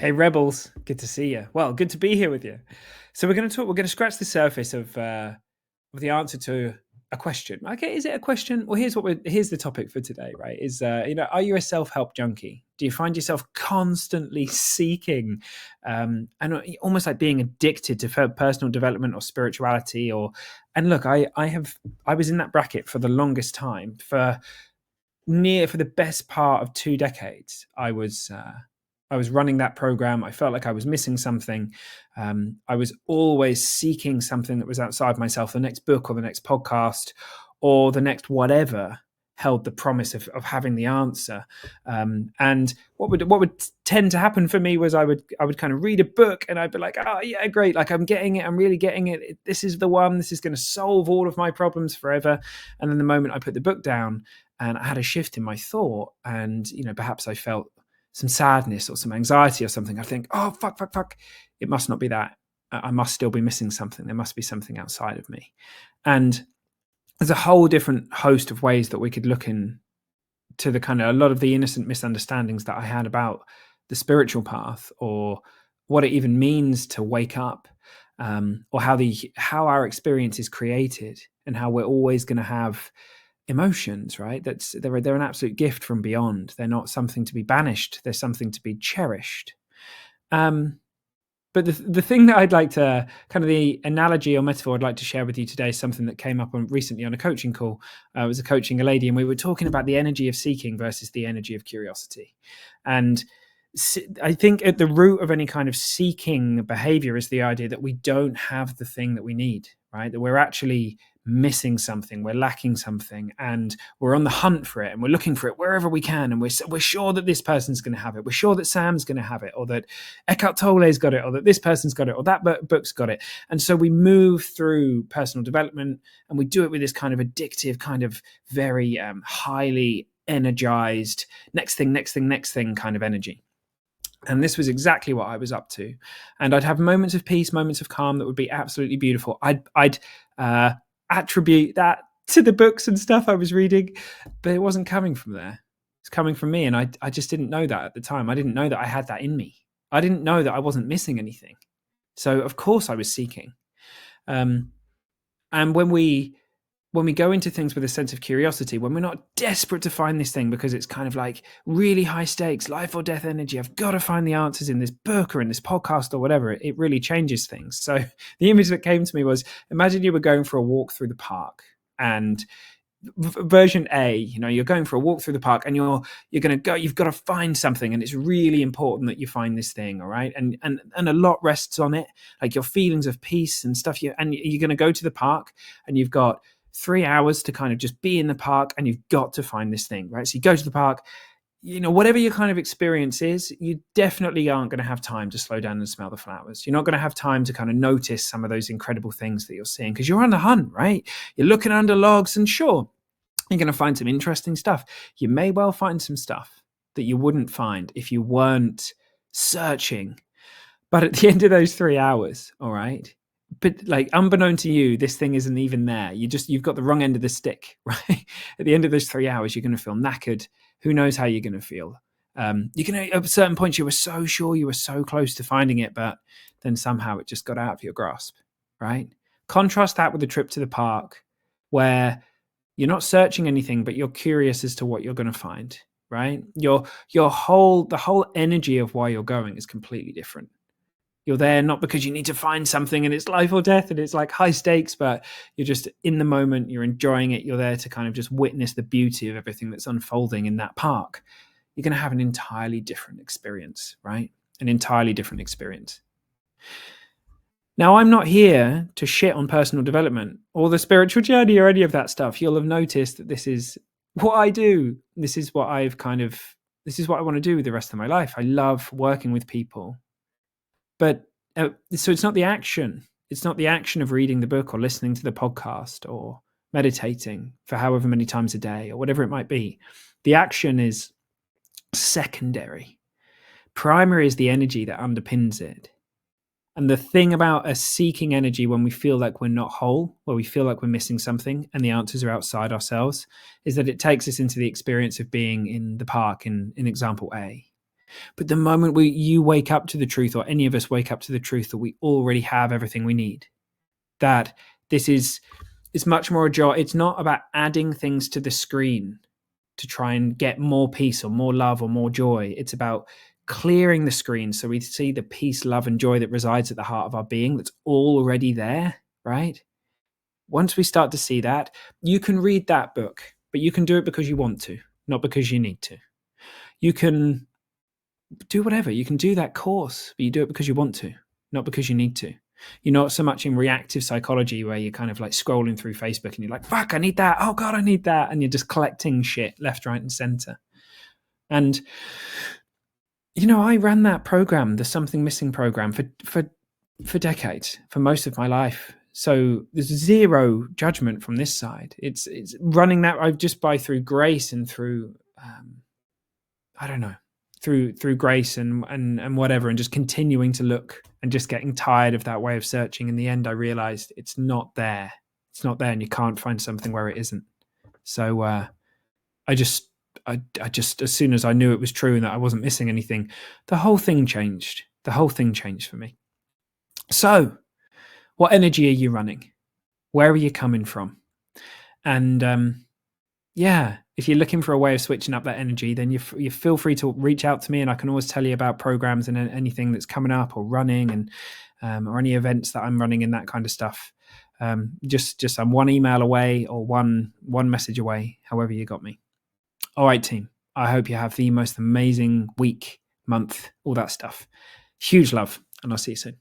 Hey rebels, good to see you. Well, good to be here with you. So we're going to talk. We're going to scratch the surface of the answer to a question. Okay, is it a question? Well, here's the topic for today. Right? Are you a self-help junkie? Do you find yourself constantly seeking, and almost like being addicted to personal development or spirituality? And look, I was in that bracket for the longest time. For the best part of 2 decades, I was running that program. I felt like I was missing something. I was always seeking something that was outside myself. The next book or the next podcast or the next whatever held the promise of having the answer. And what would tend to happen for me was I would kind of read a book and I'd be like, oh yeah, great, like I'm getting it, I'm really getting it. This is the one. This is going to solve all of my problems forever. And then the moment I put the book down, and I had a shift in my thought, and perhaps I felt some sadness or some anxiety or something, I think, oh fuck, it must not be that. I must still be missing something. There must be something outside of me. And there's a whole different host of ways that we could look into the kind of a lot of the innocent misunderstandings that I had about the spiritual path, or what it even means to wake up, or how our experience is created, and how we're always going to have emotions, right? They're an absolute gift from beyond. They're not something to be banished. They're something to be cherished. But the thing that I'd like to kind of the analogy or metaphor I'd like to share with you today is something that came up recently on a coaching call. I was coaching a lady, and we were talking about the energy of seeking versus the energy of curiosity. And I think at the root of any kind of seeking behavior is the idea that we don't have the thing that we need, right? That we're actually missing something, we're lacking something, and we're on the hunt for it, and we're looking for it wherever we can, and we're sure that this person's going to have it, we're sure that Sam's going to have it, or that Eckhart Tolle's got it, or that this person's got it, or that book's got it. And so we move through personal development, and we do it with this kind of addictive, kind of very highly energized next thing kind of energy. And this was exactly what I was up to. And I'd have moments of peace, moments of calm that would be absolutely beautiful. I'd attribute that to the books and stuff I was reading, but it wasn't coming from there. It's coming from me. And I just didn't know that at the time. I didn't know that I had that in me. I didn't know that I wasn't missing anything. So of course I was seeking. And when we go into things with a sense of curiosity, when we're not desperate to find this thing because it's kind of like really high stakes, life or death energy, I've got to find the answers in this book or in this podcast or whatever, it really changes things. So the image that came to me was, imagine you were going for a walk through the park, and version A, you're going for a walk through the park, and you're going to go, you've got to find something, and it's really important that you find this thing. All right. And a lot rests on it, like your feelings of peace and stuff. And you're going to go to the park, and you've got 3 hours to kind of just be in the park, and you've got to find this thing, right? So you go to the park, whatever your kind of experience is, you definitely aren't going to have time to slow down and smell the flowers. You're not going to have time to kind of notice some of those incredible things that you're seeing, because you're on the hunt, right? You're looking under logs, and sure, you're going to find some interesting stuff. You may well find some stuff that you wouldn't find if you weren't searching. But at the end of those 3 hours, all right, but like unbeknown to you, this thing isn't even there. You've got the wrong end of the stick, right? At the end of those 3 hours, you're going to feel knackered. Who knows how you're going to feel? You're going to, at certain points, you were so sure, you were so close to finding it, but then somehow it just got out of your grasp, right? Contrast that with the trip to the park, where you're not searching anything, but you're curious as to what you're going to find, right? The whole energy of why you're going is completely different. You're there not because you need to find something and it's life or death and it's like high stakes, but you're just in the moment, you're enjoying it. You're there to kind of just witness the beauty of everything that's unfolding in that park. You're going to have an entirely different experience, right? An entirely different experience. Now, I'm not here to shit on personal development or the spiritual journey or any of that stuff. You'll have noticed that this is what I do. This is what I want to do with the rest of my life. I love working with people. But so it's not the action. It's not the action of reading the book or listening to the podcast or meditating for however many times a day or whatever it might be. The action is secondary. Primary is the energy that underpins it. And the thing about a seeking energy, when we feel like we're not whole, where we feel like we're missing something and the answers are outside ourselves, is that it takes us into the experience of being in the park in example A. But the moment you wake up to the truth, or any of us wake up to the truth that we already have everything we need, that this is, it's much more a job. It's not about adding things to the screen to try and get more peace or more love or more joy. It's about clearing the screen so we see the peace, love, and joy that resides at the heart of our being that's already there, right? Once we start to see that, you can read that book, but you can do it because you want to, not because you need to. You can do whatever. You can do that course, but you do it because you want to, not because you need to. You're not so much in reactive psychology where you're kind of like scrolling through Facebook and you're like, fuck, I need that. Oh God, I need that. And you're just collecting shit left, right, and center. And, I ran that program, the Something Missing program, for decades, for most of my life. So there's zero judgment from this side. It's running that I've just through grace and through, I don't know, through grace and whatever, and just continuing to look and just getting tired of that way of searching. In the end, I realized it's not there. It's not there, and you can't find something where it isn't. So I just, as soon as I knew it was true and that I wasn't missing anything, the whole thing changed. The whole thing changed for me. So, what energy are you running? Where are you coming from? And if you're looking for a way of switching up that energy, then you feel free to reach out to me, and I can always tell you about programs and anything that's coming up or running, and or any events that I'm running and that kind of stuff. Just I'm one email away or one message away, however you got me. All right, team. I hope you have the most amazing week, month, all that stuff. Huge love, and I'll see you soon.